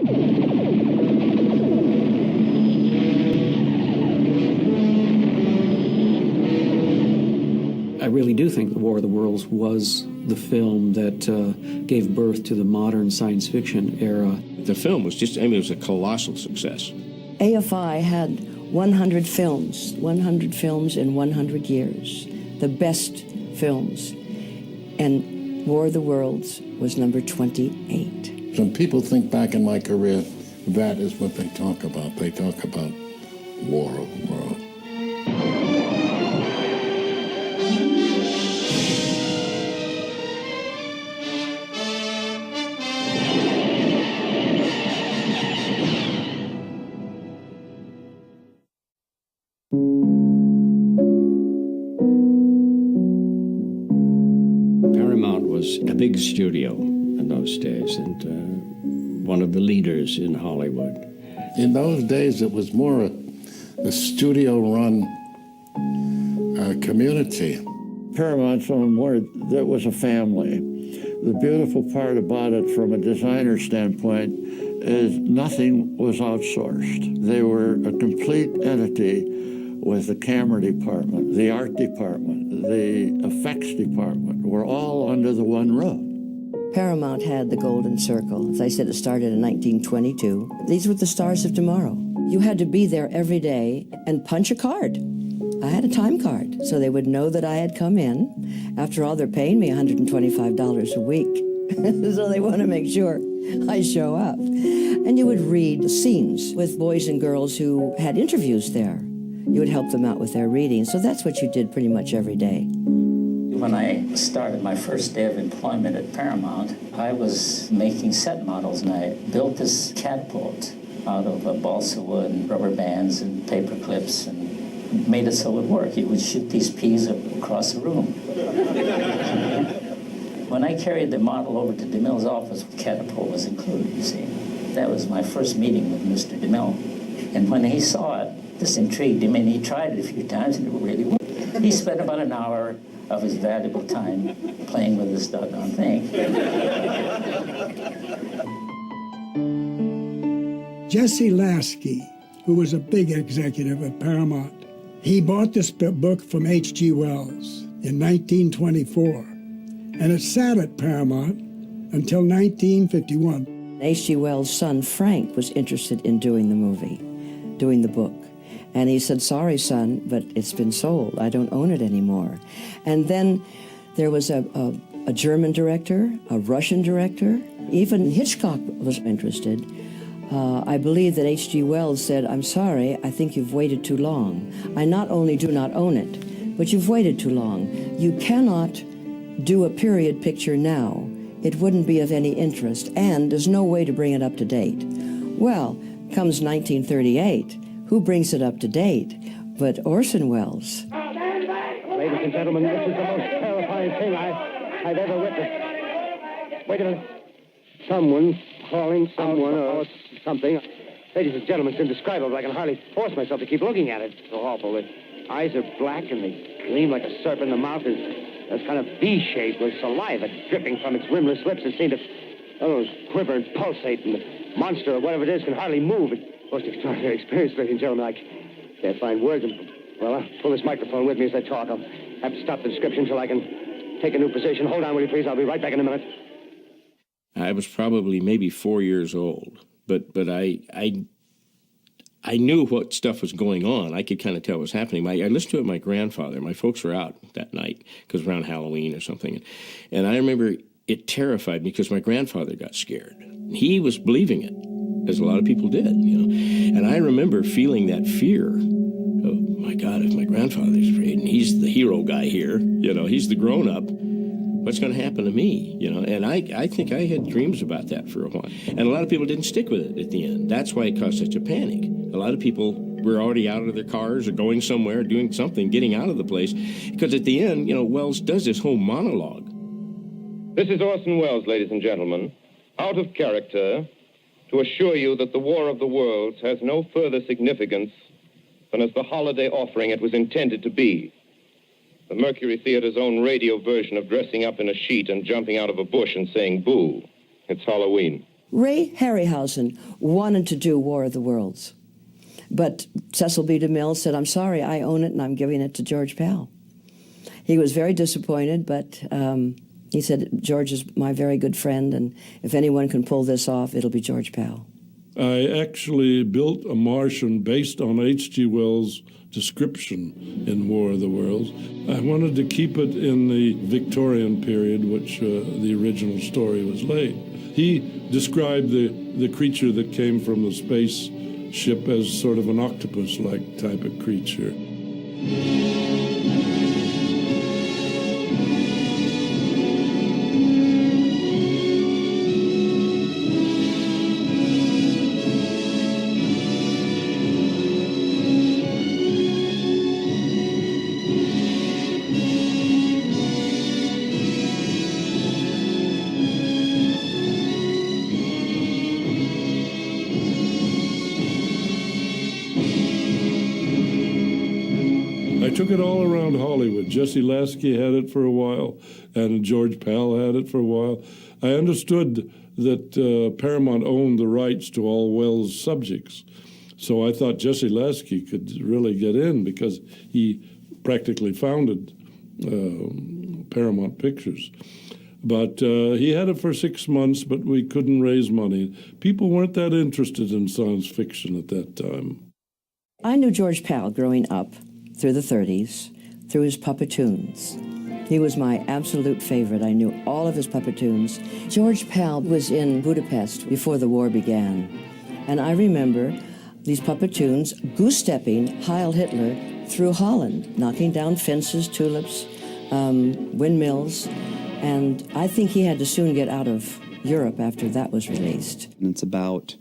I really do think The War of the Worlds was the film that gave birth to the modern science fiction era. The film was just, I mean, it was a colossal success. AFI had 100 films in 100 years, the best films. And War of the Worlds was number 28. When people think back in my career, that is what they talk about. They talk about War of the Worlds. Paramount was a big studio in those days and one of the leaders in Hollywood. In those days, it was more a studio-run community. Paramount's own word, that was a family. The beautiful part about it from a designer standpoint is nothing was outsourced. They were a complete entity with the camera department, the art department, the effects department. We're all under the one roof. Paramount had the Golden Circle. As I said, it started in 1922. These were the stars of tomorrow. You had to be there every day and punch a card. I had a time card, so they would know that I had come in. After all, they're paying me $125 a week, so they want to make sure I show up. And you would read scenes with boys and girls who had interviews there. You would help them out with their reading, so that's what you did pretty much every day. When I started my first day of employment at Paramount, I was making set models, and I built this catapult out of balsa wood and rubber bands and paper clips and made it so it would work. You would shoot these peas across the room. When I carried the model over to DeMille's office, the catapult was included, you see. That was my first meeting with Mr. DeMille. And when he saw it, this intrigued him, and he tried it a few times, and it really worked. He spent about an hour of his valuable time playing with this doggone thing. Jesse Lasky, who was a big executive at Paramount, he bought this book from H.G. Wells in 1924, and it sat at Paramount until 1951. H.G. Wells' son, Frank, was interested in doing the movie, doing the book. And he said, sorry, son, but it's been sold. I don't own it anymore. And then there was a German director, a Russian director. Even Hitchcock was interested. I believe that H.G. Wells said, I'm sorry, I think you've waited too long. I not only do not own it, but you've waited too long. You cannot do a period picture now. It wouldn't be of any interest, and there's no way to bring it up to date. Well, comes 1938. Who brings it up to date but Orson Welles? Ladies and gentlemen, this is the most terrifying thing I've ever witnessed. Wait a minute. Someone's calling someone or something. Ladies and gentlemen, it's indescribable. I can hardly force myself to keep looking at it. It's so awful. The eyes are black and they gleam like a serpent. The mouth is kind of V-shaped with saliva dripping from its rimless lips that seem to quiver and pulsate. And the monster or whatever it is can hardly move. It's most extraordinary experience, ladies and gentlemen. I can't find words. Well, I'll pull this microphone with me as I talk. I'll have to stop the description until I can take a new position. Hold on, will you please? I'll be right back in a minute. I was probably maybe 4 years old, but I knew what stuff was going on. I could kind of tell what was happening. I listened to it with my grandfather. My folks were out that night because around Halloween or something. And I remember it terrified me because my grandfather got scared. He was believing it, as a lot of people did, And I remember feeling that fear. Oh, my God, if my grandfather's afraid and he's the hero guy here, he's the grown-up, what's going to happen to me, And I think I had dreams about that for a while. And a lot of people didn't stick with it at the end. That's why it caused such a panic. A lot of people were already out of their cars or going somewhere, doing something, getting out of the place. Because at the end, Wells does this whole monologue. This is Orson Welles, ladies and gentlemen, out of character, to assure you that the War of the Worlds has no further significance than as the holiday offering it was intended to be. The Mercury Theater's own radio version of dressing up in a sheet and jumping out of a bush and saying boo. It's Halloween. Ray Harryhausen wanted to do War of the Worlds, but Cecil B. DeMille said, I'm sorry, I own it and I'm giving it to George Pal. He was very disappointed, but he said, George is my very good friend, and if anyone can pull this off, it'll be George Pal. I actually built a Martian based on H.G. Wells' description in War of the Worlds. I wanted to keep it in the Victorian period, which the original story was laid. He described the creature that came from the spaceship as sort of an octopus-like type of creature. I took it all around Hollywood. Jesse Lasky had it for a while, and George Pal had it for a while. I understood that Paramount owned the rights to all Wells' subjects. So I thought Jesse Lasky could really get in because he practically founded Paramount Pictures. But he had it for 6 months, but we couldn't raise money. People weren't that interested in science fiction at that time. I knew George Pal growing up through the 30s, through his Puppetoons. He was my absolute favorite. I knew all of his Puppetoons. George Pal was in Budapest before the war began. And I remember these Puppetoons goose-stepping Heil Hitler through Holland, knocking down fences, tulips, windmills. And I think he had to soon get out of Europe after that was released. And it's about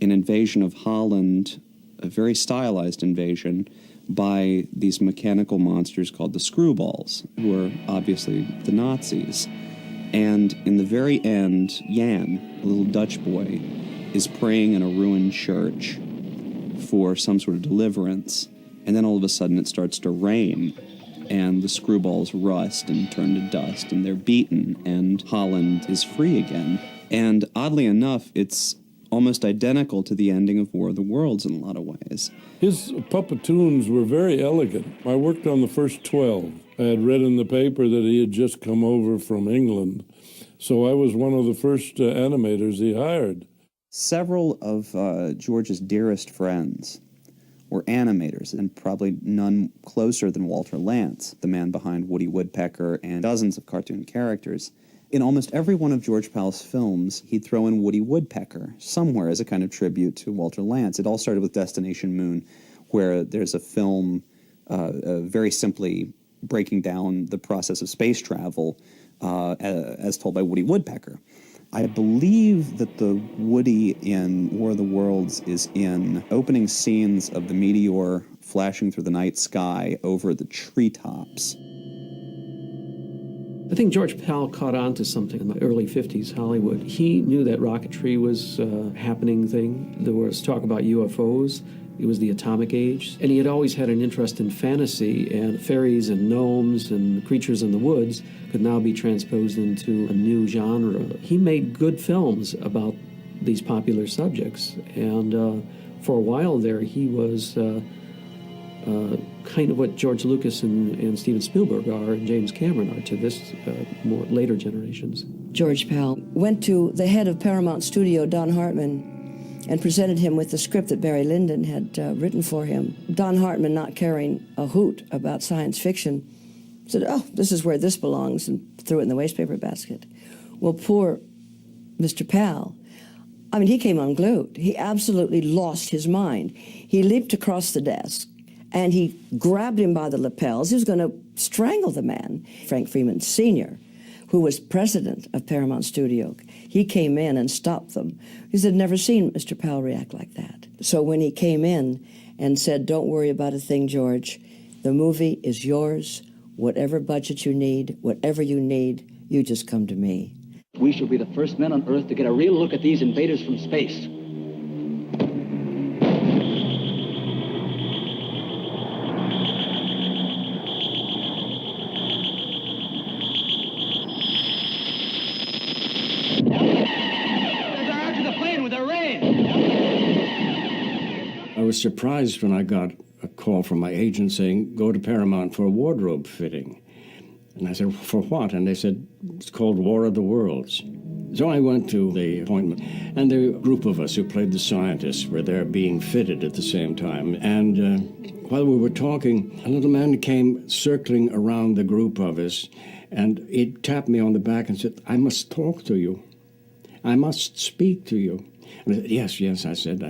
an invasion of Holland, a very stylized invasion, by these mechanical monsters called the Screwballs, who are obviously the Nazis. And in the very end, Jan, a little Dutch boy, is praying in a ruined church for some sort of deliverance, and then all of a sudden it starts to rain, and the Screwballs rust and turn to dust, and they're beaten, and Holland is free again. And oddly enough, it's almost identical to the ending of War of the Worlds in a lot of ways. His Puppetoons were very elegant. I worked on the first 12. I had read in the paper that he had just come over from England, so I was one of the first animators he hired. Several of George's dearest friends were animators, and probably none closer than Walter Lantz, the man behind Woody Woodpecker and dozens of cartoon characters. In almost every one of George Pal's films, he'd throw in Woody Woodpecker somewhere as a kind of tribute to Walter Lantz. It all started with Destination Moon, where there's a film very simply breaking down the process of space travel as told by Woody Woodpecker. I believe that the Woody in War of the Worlds is in opening scenes of the meteor flashing through the night sky over the treetops. I think George Pal caught on to something in the early 50s Hollywood. He knew that rocketry was a happening thing. There was talk about UFOs. It was the atomic age. And he had always had an interest in fantasy, and fairies and gnomes and creatures in the woods could now be transposed into a new genre. He made good films about these popular subjects. And for a while there, he was kind of what George Lucas and Steven Spielberg are and James Cameron are to this more later generations. George Pal went to the head of Paramount Studio, Don Hartman, and presented him with the script that Barry Lyndon had written for him. Don Hartman, not caring a hoot about science fiction, said, oh, this is where this belongs, and threw it in the wastepaper basket. Well, poor Mr. Pal, I mean, he came unglued. He absolutely lost his mind. He leaped across the desk, and he grabbed him by the lapels. He was going to strangle the man. Frank Freeman Sr., who was president of Paramount Studio, he came in and stopped them. He said, never seen Mr. Pal react like that. So when he came in and said, don't worry about a thing, George, the movie is yours. Whatever budget you need, whatever you need, you just come to me. We shall be the first men on Earth to get a real look at these invaders from space. was surprised when I got a call from my agent saying, go to Paramount for a wardrobe fitting. And I said, for what? And they said, it's called War of the Worlds. So I went to the appointment, and the group of us who played the scientists were there being fitted at the same time. And while we were talking, a little man came circling around the group of us, and he tapped me on the back and said, I must talk to you. I must speak to you. And I said, yes, I said,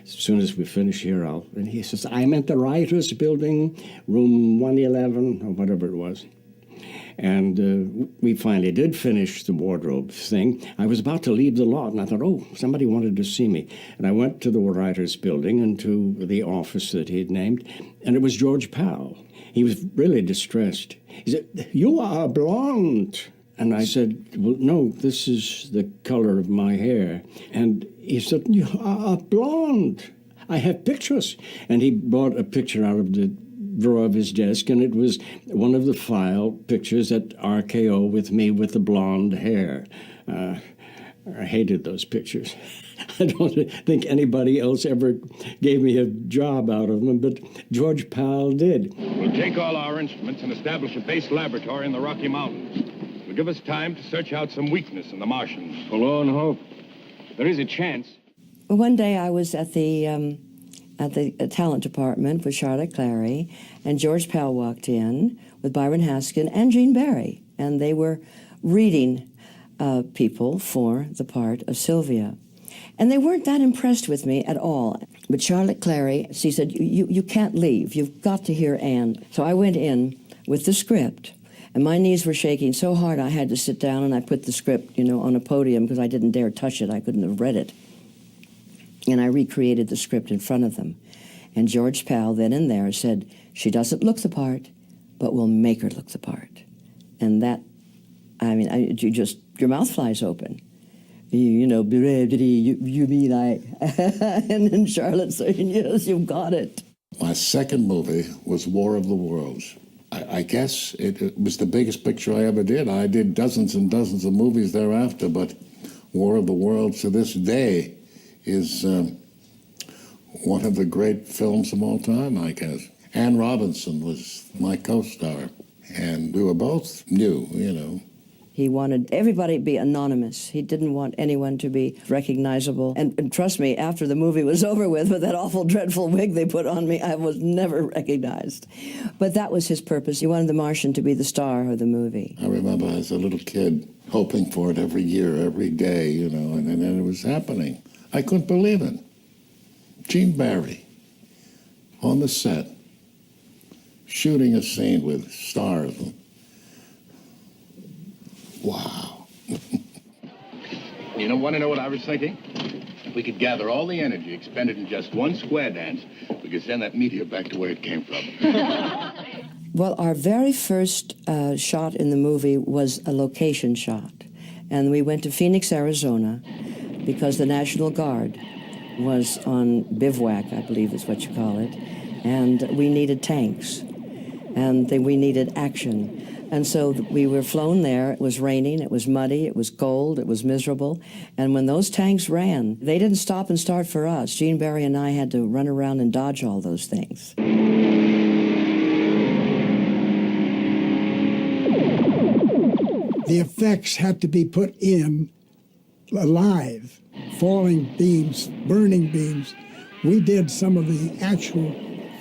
as soon as we finish here, I'll... And he says, I'm at the writers' building, room 111, or whatever it was. And we finally did finish the wardrobe thing. I was about to leave the lot, and I thought, oh, somebody wanted to see me. And I went to the writers' building and to the office that he'd named, and it was George Powell. He was really distressed. He said, you are blonde. And I said, well, no, this is the color of my hair. And he said, you are blonde. I have pictures. And he brought a picture out of the drawer of his desk, and it was one of the file pictures at RKO with me with the blonde hair. I hated those pictures. I don't think anybody else ever gave me a job out of them, but George Powell did. We'll take all our instruments and establish a base laboratory in the Rocky Mountains. It'll give us time to search out some weakness in the Martians. Forlorn hope. There is a chance. One day I was at the talent department with Charlotte Clary, and George Powell walked in with Byron Haskin and Gene Barry, and they were reading people for the part of Sylvia. And they weren't that impressed with me at all. But Charlotte Clary, she said, you can't leave. You've got to hear Anne. So I went in with the script, and my knees were shaking so hard I had to sit down, and I put the script, on a podium because I didn't dare touch it. I couldn't have read it. And I recreated the script in front of them. And George Powell, then and there, said, she doesn't look the part, but we'll make her look the part. And that, your mouth flies open. You mean I... And then Charlotte saying, yes, you've got it. My second movie was War of the Worlds. I guess it was the biggest picture I ever did. I did dozens and dozens of movies thereafter, but War of the Worlds to this day is one of the great films of all time, I guess. Ann Robinson was my co-star, and we were both new, He wanted everybody to be anonymous. He didn't want anyone to be recognizable. And trust me, after the movie was over with that awful, dreadful wig they put on me, I was never recognized. But that was his purpose. He wanted the Martian to be the star of the movie. I remember as a little kid hoping for it every year, every day, and then it was happening. I couldn't believe it. Gene Barry on the set, shooting a scene with stars. Wow. You want to know what I was thinking? If we could gather all the energy expended in just one square dance, we could send that meteor back to where it came from. Well, our very first shot in the movie was a location shot. And we went to Phoenix, Arizona, because the National Guard was on bivouac, I believe is what you call it, and we needed tanks, and we needed action. And so we were flown there. It was raining, it was muddy, it was cold, it was miserable. And when those tanks ran, they didn't stop and start for us. Gene Barry and I had to run around and dodge all those things. The effects had to be put in live. Falling beams, burning beams. We did some of the actual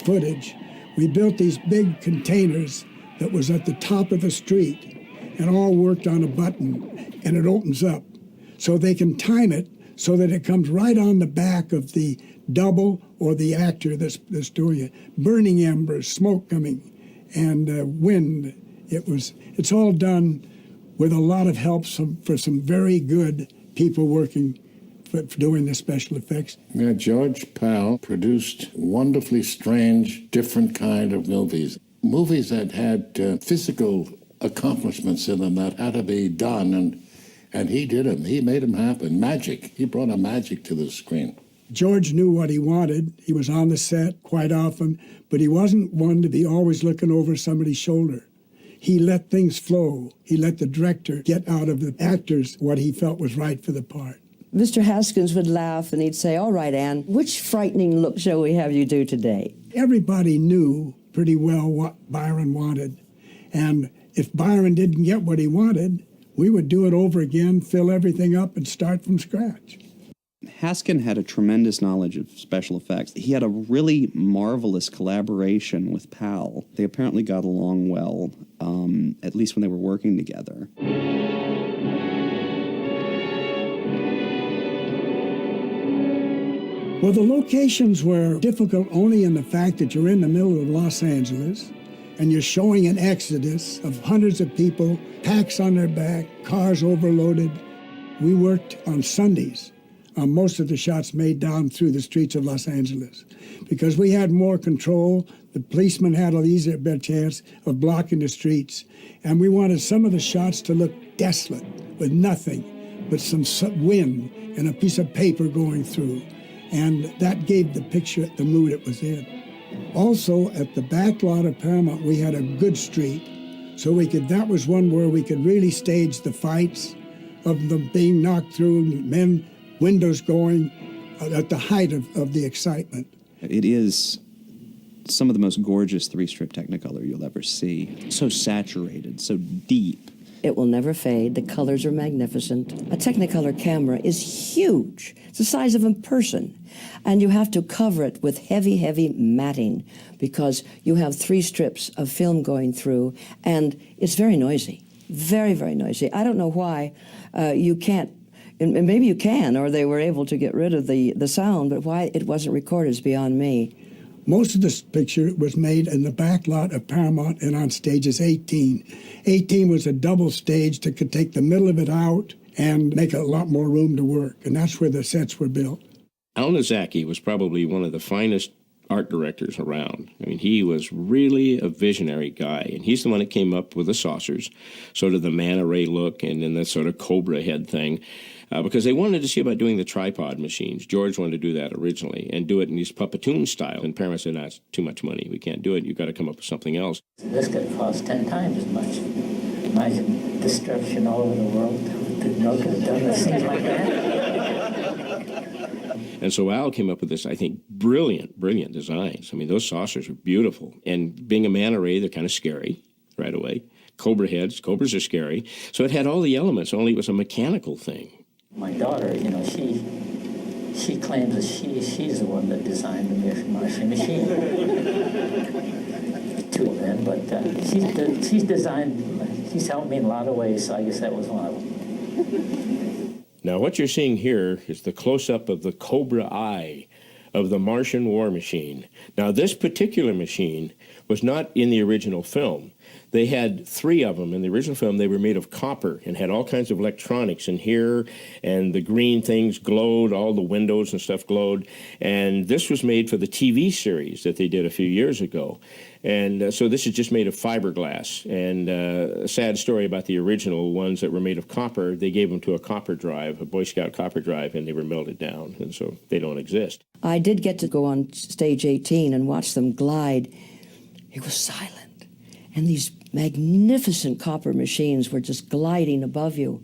footage. We built these big containers that was at the top of the street and all worked on a button, and it opens up. So they can time it so that it comes right on the back of the double or the actor that's doing it. Burning embers, smoke coming, and wind. It's all done with a lot of help for some very good people working for doing the special effects. Yeah, George Powell produced wonderfully strange, different kind of movies. Movies that had physical accomplishments in them that had to be done, and he did them. He made them happen. Magic. He brought a magic to the screen. George knew what he wanted. He was on the set quite often, but he wasn't one to be always looking over somebody's shoulder. He let things flow. He let the director get out of the actors what he felt was right for the part. Mr. Haskins would laugh and he'd say, "All right, Ann, which frightening look shall we have you do today?" Everybody knew pretty well what Byron wanted. And if Byron didn't get what he wanted, we would do it over again, fill everything up, and start from scratch. Haskin had a tremendous knowledge of special effects. He had a really marvelous collaboration with Powell. They apparently got along well, at least when they were working together. Well, the locations were difficult only in the fact that you're in the middle of Los Angeles and you're showing an exodus of hundreds of people, packs on their back, cars overloaded. We worked on Sundays on most of the shots made down through the streets of Los Angeles because we had more control. The policemen had an easier chance of blocking the streets, and we wanted some of the shots to look desolate with nothing but some wind and a piece of paper going through. And that gave the picture the mood it was in. Also, at the back lot of Paramount, we had a good street, so that was one where we could really stage the fights of them being knocked through, men, windows going, at the height of the excitement. It is some of the most gorgeous three-strip Technicolor you'll ever see. So saturated, so deep. It will never fade. The colors are magnificent. A Technicolor camera is huge. It's the size of a person. And you have to cover it with heavy, heavy matting because you have 3 strips of film going through, and it's very noisy. Very, very noisy. I don't know why you can't, and maybe you can, or they were able to get rid of the sound, but why it wasn't recorded is beyond me. Most of this picture was made in the back lot of Paramount and on stages 18. 18 was a double stage that could take the middle of it out and make a lot more room to work, and that's where the sets were built. Al Nozaki was probably one of the finest art directors around. I mean, he was really a visionary guy, and he's the one that came up with the saucers, sort of the manta ray look and then the sort of cobra head thing, because they wanted to see about doing the tripod machines. George wanted to do that originally and do it in this Puppetoon style, and Paramount said, "That's too much money. We can't do it. You've got to come up with something else." This could cost 10 times as much. Imagine destruction all over the world. No could have done things like that. And so Al came up with this, I think, brilliant designs. I mean, those saucers are beautiful. And being a manta ray, they're kind of scary right away. Cobra heads, cobras are scary. So it had all the elements, only it was a mechanical thing. My daughter, she claims that she's the one that designed the Martian machine. 2 of them, but she's helped me in a lot of ways, so I guess that was one of them. Now, what you're seeing here is the close-up of the Cobra eye of the Martian war machine. Now, this particular machine was not in the original film. They had 3 of them in the original film. They were made of copper and had all kinds of electronics in here, and the green things glowed, all the windows and stuff glowed. And this was made for the TV series that they did a few years ago. And so this is just made of fiberglass. And a sad story about the original ones that were made of copper, they gave them to a copper drive, a Boy Scout copper drive, and they were melted down. And so they don't exist. I did get to go on stage 18 and watch them glide. It was silent. And these magnificent copper machines were just gliding above you,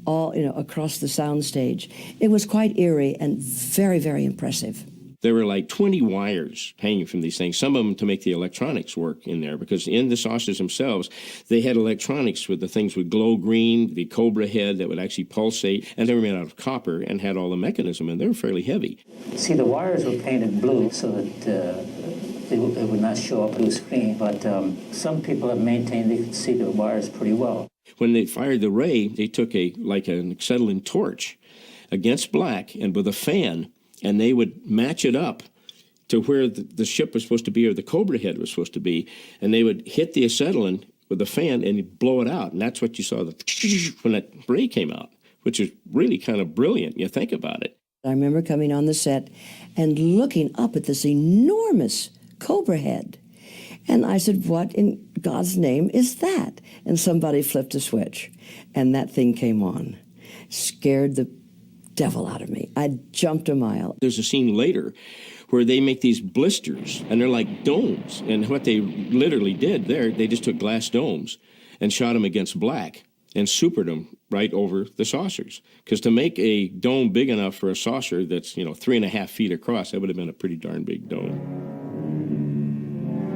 all across the soundstage. It was quite eerie and very, very impressive. There were like 20 wires hanging from these things, some of them to make the electronics work in there, because in the saucers themselves, they had electronics where the things would glow green, the Cobra head that would actually pulsate, and they were made out of copper and had all the mechanism, and they were fairly heavy. See, the wires were painted blue so that it would not show up blue screen, but some people have maintained they could see the wires pretty well. When they fired the ray, they took an acetylene torch against black and with a fan, and they would match it up to where the ship was supposed to be or the Cobra head was supposed to be, and they would hit the acetylene with a fan and blow it out, and that's what you saw when that ray came out, which is really kind of brilliant. You think about it. I remember coming on the set and looking up at this enormous Cobra head. And I said, "What in God's name is that?" And somebody flipped a switch, and that thing came on. Scared the devil out of me. I jumped a mile. There's a scene later where they make these blisters, and they're like domes. And what they literally did there, they just took glass domes and shot them against black. and supered them right over the saucers. Because to make a dome big enough for a saucer that's, 3.5 feet across, that would have been a pretty darn big dome.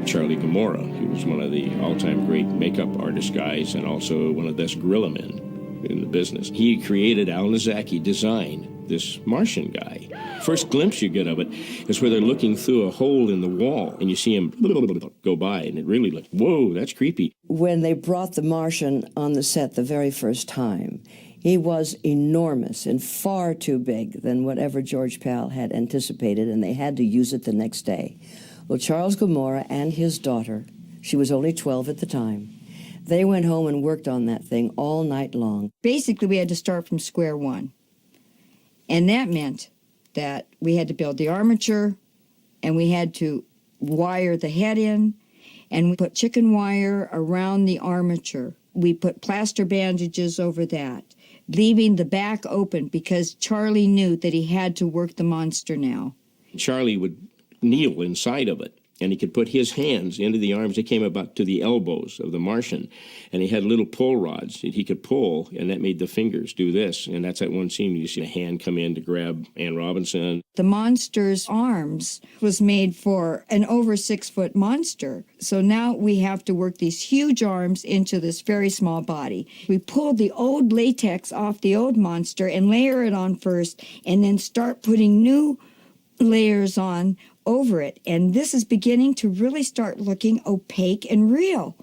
Charlie Gamora, he was one of the all-time great makeup artist guys and also one of the best gorilla men in the business. He created, Al Nazaki designed this Martian guy. First glimpse you get of it is where they're looking through a hole in the wall and you see him go by, and it really looks, whoa, that's creepy. When they brought the Martian on the set the very first time, he was enormous and far too big than whatever George Pal had anticipated, and they had to use it the next day. Well, Charles Gamora and his daughter, she was only 12 at the time, they went home and worked on that thing all night long. Basically, we had to start from square one. And that meant that we had to build the armature, and we had to wire the head in, and we put chicken wire around the armature. We put plaster bandages over that, leaving the back open because Charlie knew that he had to work the monster now. Charlie would kneel inside of it, and he could put his hands into the arms. They came about to the elbows of the Martian, and he had little pull rods that he could pull, and that made the fingers do this. And that's that one scene you see a hand come in to grab Ann Robinson. The monster's arms was made for an over 6-foot monster. So now we have to work these huge arms into this very small body. We pulled the old latex off the old monster and layer it on first, and then start putting new layers on over it. And this is beginning to really start looking opaque and real.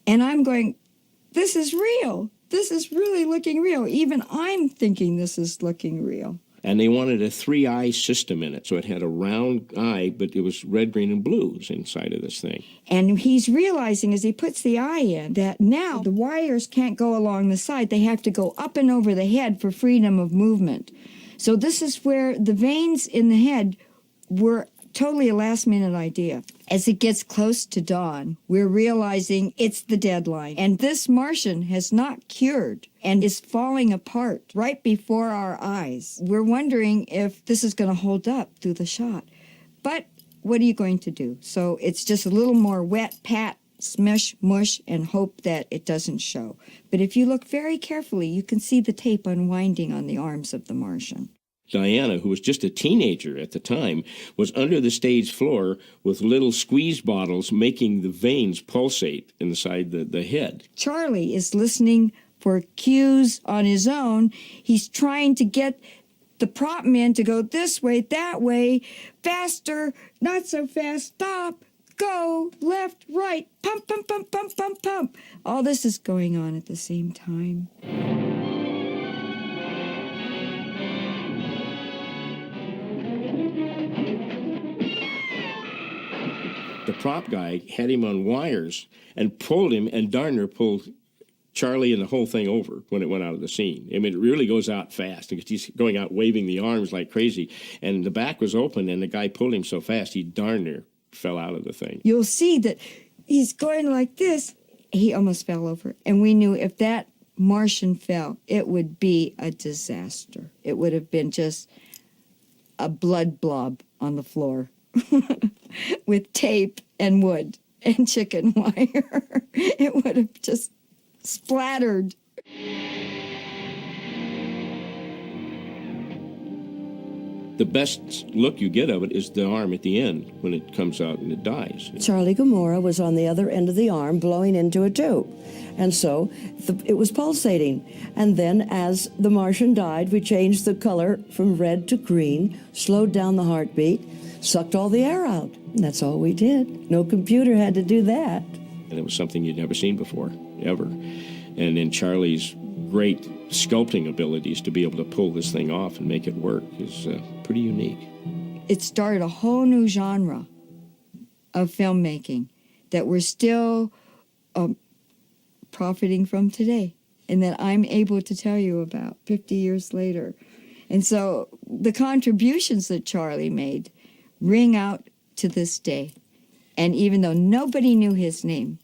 And I'm going, this is real. This is really looking real. Even I'm thinking this is looking real. And they wanted a 3-eye system in it. So it had a round eye, but it was red, green, and blues inside of this thing. And he's realizing as he puts the eye in that now the wires can't go along the side. They have to go up and over the head for freedom of movement. So this is where the veins in the head were totally a last-minute idea. As it gets close to dawn, we're realizing it's the deadline. And this Martian has not cured and is falling apart right before our eyes. We're wondering if this is going to hold up through the shot. But what are you going to do? So it's just a little more wet, pat, smush, mush, and hope that it doesn't show. But if you look very carefully, you can see the tape unwinding on the arms of the Martian. Diana, who was just a teenager at the time, was under the stage floor with little squeeze bottles making the veins pulsate inside the head. Charlie is listening for cues on his own. He's trying to get the prop man to go this way, that way, faster, not so fast, stop, go, left, right, pump, pump, pump, pump, pump, pump. All this is going on at the same time. The prop guy had him on wires and pulled him, and darn near pulled Charlie and the whole thing over when it went out of the scene. I mean, it really goes out fast because he's going out waving the arms like crazy, and the back was open, and the guy pulled him so fast he darn near fell out of the thing. You'll see that he's going like this. He almost fell over, and we knew if that Martian fell, it would be a disaster. It would have been just a blood blob on the floor. With tape and wood and chicken wire. It would have just splattered. The best look you get of it is the arm at the end when it comes out and it dies. Charlie Gamora was on the other end of the arm blowing into a tube. And so it was pulsating. And then as the Martian died, we changed the color from red to green, slowed down the heartbeat, sucked all the air out. And that's all we did. No computer had to do that. And it was something you'd never seen before, ever. And in Charlie's great sculpting abilities to be able to pull this thing off and make it work is pretty unique. It started a whole new genre of filmmaking that we're still profiting from today and that I'm able to tell you about 50 years later. And so the contributions that Charlie made ring out to this day. And even though nobody knew his name,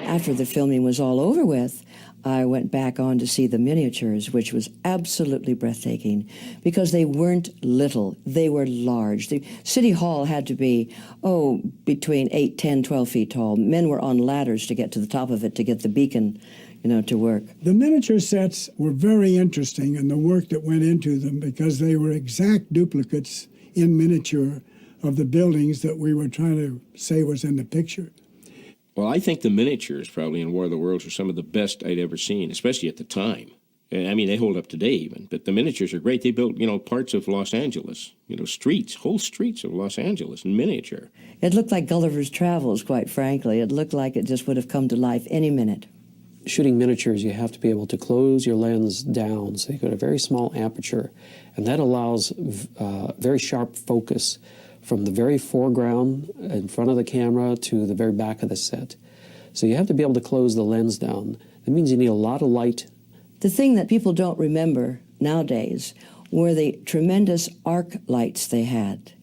after the filming was all over with, I went back on to see the miniatures, which was absolutely breathtaking because they weren't little, they were large. The City Hall had to be, between 8, 10, 12 feet tall. Men were on ladders to get to the top of it to get the beacon, to work. The miniature sets were very interesting in the work that went into them because they were exact duplicates in miniature of the buildings that we were trying to say was in the picture. Well, I think the miniatures probably in War of the Worlds are some of the best I'd ever seen, especially at the time. I mean, they hold up today even, but the miniatures are great. They built, parts of Los Angeles, whole streets of Los Angeles in miniature. It looked like Gulliver's Travels, quite frankly. It looked like it just would have come to life any minute. Shooting miniatures, you have to be able to close your lens down so you get a very small aperture, and that allows very sharp focus from the very foreground in front of the camera to the very back of the set. So you have to be able to close the lens down. That means you need a lot of light. The thing that people don't remember nowadays were the tremendous arc lights they had.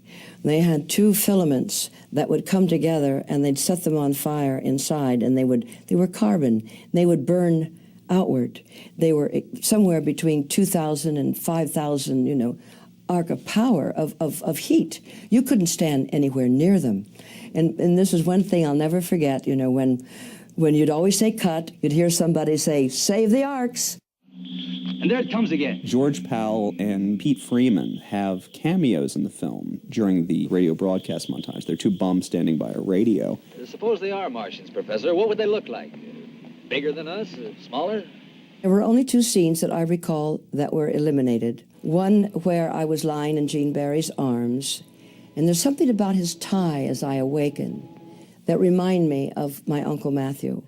They had two filaments that would come together and they'd set them on fire inside, and they were carbon. They would burn outward. They were somewhere between 2,000 and 5,000, arc of power of heat. You couldn't stand anywhere near them. And this is one thing I'll never forget, when you'd always say cut, you'd hear somebody say, save the arcs. And there it comes again. George Pal and Pete Freeman have cameos in the film during the radio broadcast montage. They're two bums standing by a radio. Suppose they are Martians, Professor. What would they look like? Bigger than us? Smaller? There were only two scenes that I recall that were eliminated. One where I was lying in Gene Barry's arms, and there's something about his tie as I awaken that remind me of my Uncle Matthew.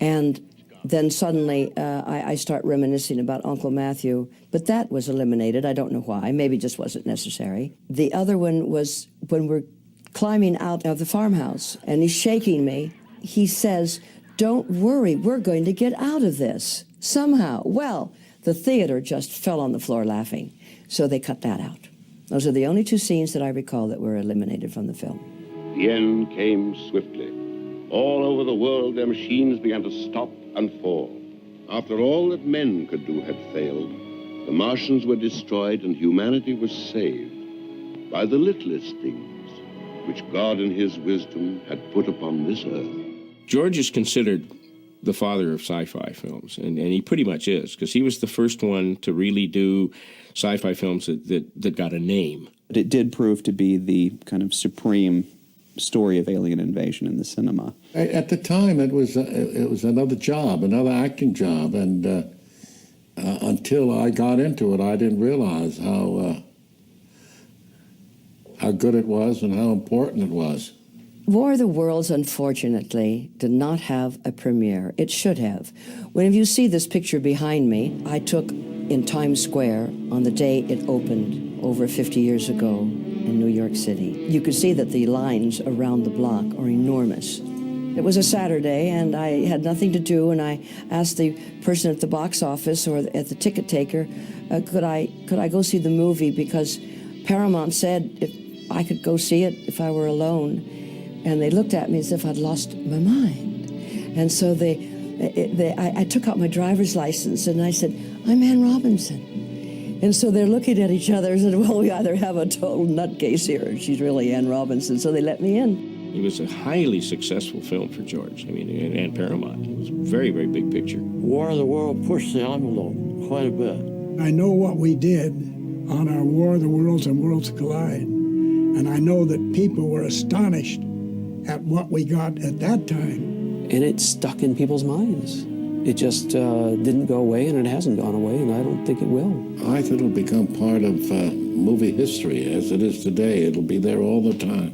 And then suddenly I start reminiscing about Uncle Matthew, but that was eliminated. I don't know why. Maybe it just wasn't necessary. The other one was when we're climbing out of the farmhouse, and he's shaking me. He says, "Don't worry, we're going to get out of this somehow." Well, the theater just fell on the floor laughing, so they cut that out. Those are the only two scenes that I recall that were eliminated from the film. The end came swiftly. All over the world, their machines began to stop and fall. After all that men could do had failed, the Martians were destroyed and humanity was saved by the littlest things which God in his wisdom had put upon this earth. George is considered the father of sci-fi films, and he pretty much is, because he was the first one to really do sci-fi films that got a name. But it did prove to be the kind of supreme story of alien invasion in the cinema. At the time, it was another job, another acting job, and until I got into it, I didn't realize how good it was and how important it was. War of the Worlds, unfortunately, did not have a premiere. It should have. When you see this picture behind me, I took in Times Square on the day it opened over 50 years ago in New York City. You could see that the lines around the block are enormous. It was a Saturday, and I had nothing to do, and I asked the person at the box office or at the ticket taker, could I go see the movie, because Paramount said if I could go see it if I were alone. And they looked at me as if I'd lost my mind. And so I took out my driver's license and I said, "I'm Ann Robinson." And so they're looking at each other and said, "Well, we either have a total nutcase here, or she's really Ann Robinson." So they let me in. It was a highly successful film for George, and Paramount. It was a very, very big picture. War of the World pushed the envelope quite a bit. I know what we did on our War of the Worlds and Worlds Collide, and I know that people were astonished at what we got at that time. And it stuck in people's minds. It just didn't go away, and it hasn't gone away, and I don't think it will. I think it'll become part of movie history as it is today. It'll be there all the time.